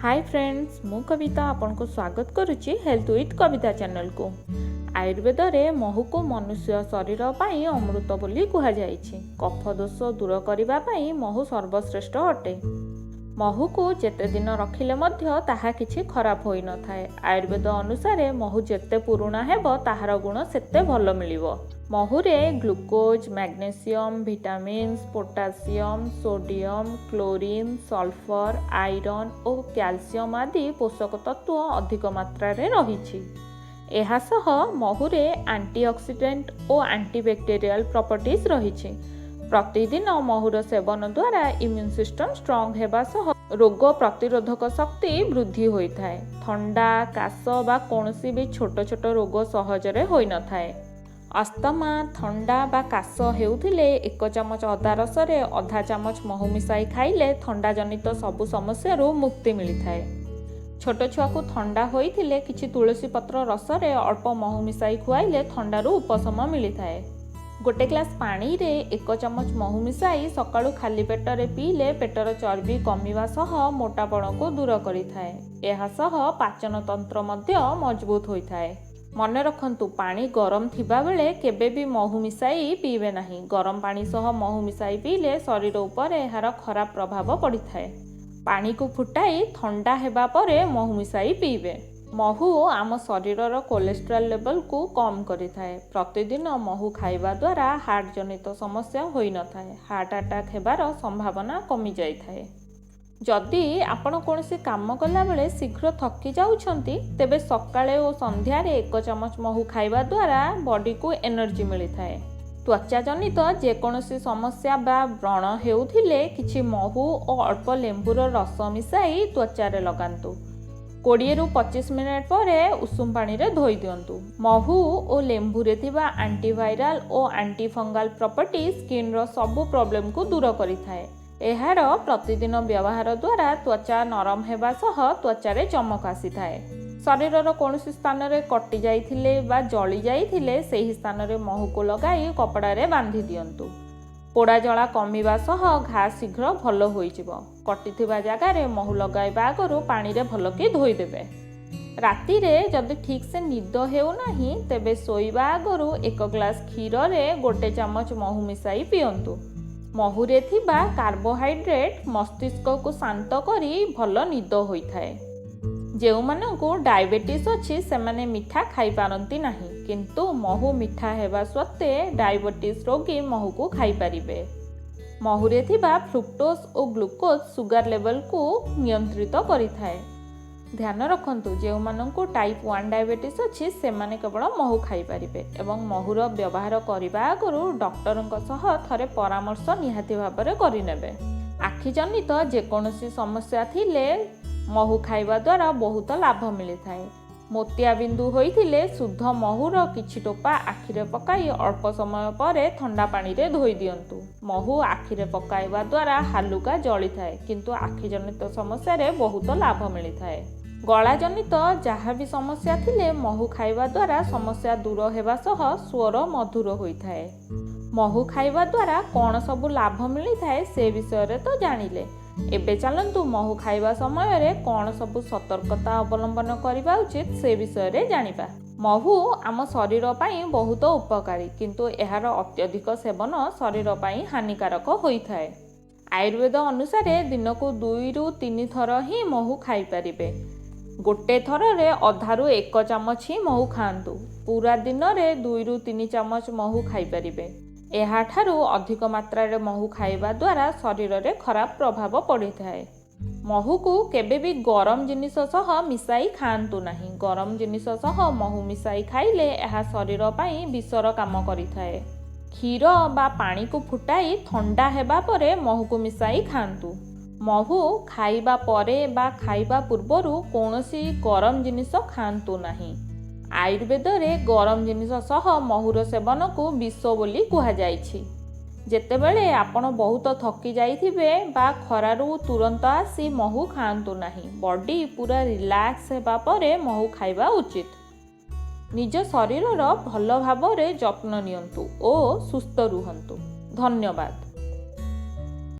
Hi friends, मु कविता आपन को स्वागत करुच्ची हेल्थ विथ कविता चैनल को। आयुर्वेद रे महू को मनुष्य शरीर पाई अमृत बोली कहा जायछि। कफ दोष दूर करिबा पाई महू सर्वश्रेष्ठ अटे। महू को जेते दिन रखिले मध्य ताहा किछि खराब होई न थाए। आयुर्वेद अनुसारे महू जेते पुराणा हेबो ताहार गुण सेते भलो मिलिबो। महूरे glucose, magnesium, vitamins, potassium, sodium, chlorine, sulphur, iron और कैल्शियम आदि पोषक तत्व अधिक मात्रा रे रहिछि। एहा सह महूरे एंटीऑक्सीडेंट और एंटीबैक्टेरियल प्रॉपर्टीज रहिछि। प्रतिदिन महूर सेवन द्वारा इम्यून सिस्टम स्ट्रांग हेबा सह रोग प्रतिरोधक शक्ति वृद्धि होइथाए। थंडा, काश बा कोनोसी भी छोट छोट रोग सहजरे होई न थाए। अस्थमा, थंडा बा काश हेउथिले 1 चमच अदा रस रे आधा चामच महू मिसाई खाइले थंडा जनित सबु समस्या रो मुक्ति मिलिथाए। छोट छुआ को थंडा होइथिले किछि तुलसी पत्र रस रे अल्प महू मिसाई खुआइले थंडारू उपशम मिलिथाए। गोटे ग्लास पानी रे 1 चमच महू मिसाई सकाळु खाली पेट रे पीले पेटर चर्बी कमिवा सह मोटापण को दूर करिथाए। एहा सह पाचन तंत्र मध्य मजबूत होइथाए। मन रखंतु, पानी गरम थिबा बेले केबे भी महू मिसाई पीबे नाही। गरम पानी सह महू मिसाई पीले शरीर उपर एहार खराब प्रभाव पड़िथाए। पानी को फुटाई ठंडा हेबा परे महू मिसाई पीबे। महू आम शरीरर कोलेस्ट्रॉल लेवल को कम करिथाए। प्रतिदिन महू खाइबा द्वारा हार्ट जनित समस्या होई न थाए। हार्ट अटैक हेबार संभावना कमी जाइथाए। जदि आपण कौनसी काम कला बेले शीघ्र थकी जाउछंती तेबे सकाळे और संध्यारे 1 चमच महू खाइबा द्वारा बॉडी को एनर्जी मिलिथाए। त्वचा जनित जेकोसी समस्या बा व्रण हेउथिले किछि महू और अल्प लेंबुर रस मिसाई त्वचा रे लगांतु। 20 रु 25 मिनिट परे उषुम पानी रे धोई दियंतु। महू और लेंबु रे थिबा एंटीवायरल और एंटीफंगल प्रॉपर्टी स्किन रो सबु प्रॉब्लम को दूर करिथाए। एहार प्रतिदिन व्यवहार द्वारा त्वचा नरम हेबा सह त्वचा रे चमक आसीथाए। शरीरर कौनसी स्थान रे कटि जाइथिले बा जळी जाइथिले सेही स्थान रे महू को लगाई कपड़ा रे बांधी दियंतु। पोड़ा जला कमिबा सह घा शीघ्र भलो होइजिबो। कटिथिबा जागा रे महू लगाइबा आगरु पानी रे भलो के धोई देबे। राती रे जदि ठीक से निद हेउ नाही तेबे सोइबा आगरु 1 ग्लास क्षीर रे 1 चमच महू मिसाई पियंतु। महूरे थिबा कार्बोहाइड्रेट मस्तिष्क को शांत करी भलो निद होइथाए। जेउ मानंकु डायबिटीज अछि सेमाने मिठा खाई पारंती नाही, किंतु महू मिठा हेबा सत्ते डायबिटीज रोगी महू को खाई पारिबे। महूरे थिबा फ्रुक्टोज और ग्लूकोज सुगर लेवल को नियंत्रित करिथाए। ध्यान रखंतु, जेउ मानंकु टाइप 1 डायबिटीज अछि सेमाने केवल महू खाई पारिबे एवं महूर व्यवहार करिबा आगरु डॉक्टरଙ୍କ सह थरे परामर्श निहाती भाबरे करिनेबे। आखि जनित जेकोसी समस्या थिले महू खाइबा द्वारा बहुत लाभ मिलिथाए। मोतिया बिंदु होइथिले शुद्ध महूर किछि टोपा आखिरे पकाई अल्प समय परे ठंडा पानी रे धोई दियंतु। महू आखिरे पकाइबा द्वारा हालुका जळिथाए, किंतु आखि जनित समस्या रे बहुत लाभ मिलिथाए। गला जनित जहाँ भी समस्या थिले महू खाइबा द्वारा समस्या दूर हेबा सह स्वर मधुर होइथाए। महू खाइबा द्वारा कौन सबु लाभ मिलिथाए से विषय रे तो जानिले। एबे चलंतु महू खाइबा समय रे कौन सबु सतर्कता अवलंबन करिबा उचित से विषय रे जानिबा। महू आम शरीर पाई बहुत उपकारी, किंतु एहार अत्यधिक सेवन शरीर पाई हानिकारक होइथाए। आयुर्वेद अनुसारे दिन को 2 रु 3 थर ही महू खाई पारिबे। गोटे थर रे अधारू 1 चमच ही महू खाआंतु। पूरा दिन रे 2 रु 3 चमच महू खाई पारिबे। एहा ठारू अधिक मात्रा रे महू खाइबा द्वारा शरीर रे खराब प्रभाव पड़िथाए। महू को केबे भी गरम जिनिस सह मिसाई खाआंतु नाही। गरम जिनिस सह महू मिसाई खाइले एहा शरीर पाई विषर काम करिथाए। क्षीर बा पानी को फुटाई ठंडा हेबा परे महू को मिसाई खाआंतु। महू खाइबा परे बा खाइबा पूर्वरु कौनसी गरम जिनिस खाआंतु नाही। आयुर्वेद रे गरम जिनिस सह महूर सेवन को विष बोली कहा जायछि। जेतेबेले आपण बहुत थकी जाइथिबे बा खरारू तुरंत आसी महू खाआंतु नाही। बॉडी पूरा रिलैक्स हेबा परे महू खाइबा उचित। निज शरीरर भल भाबरे जत्न नियंतु ओ सुस्थ रुहंतु। धन्यवाद।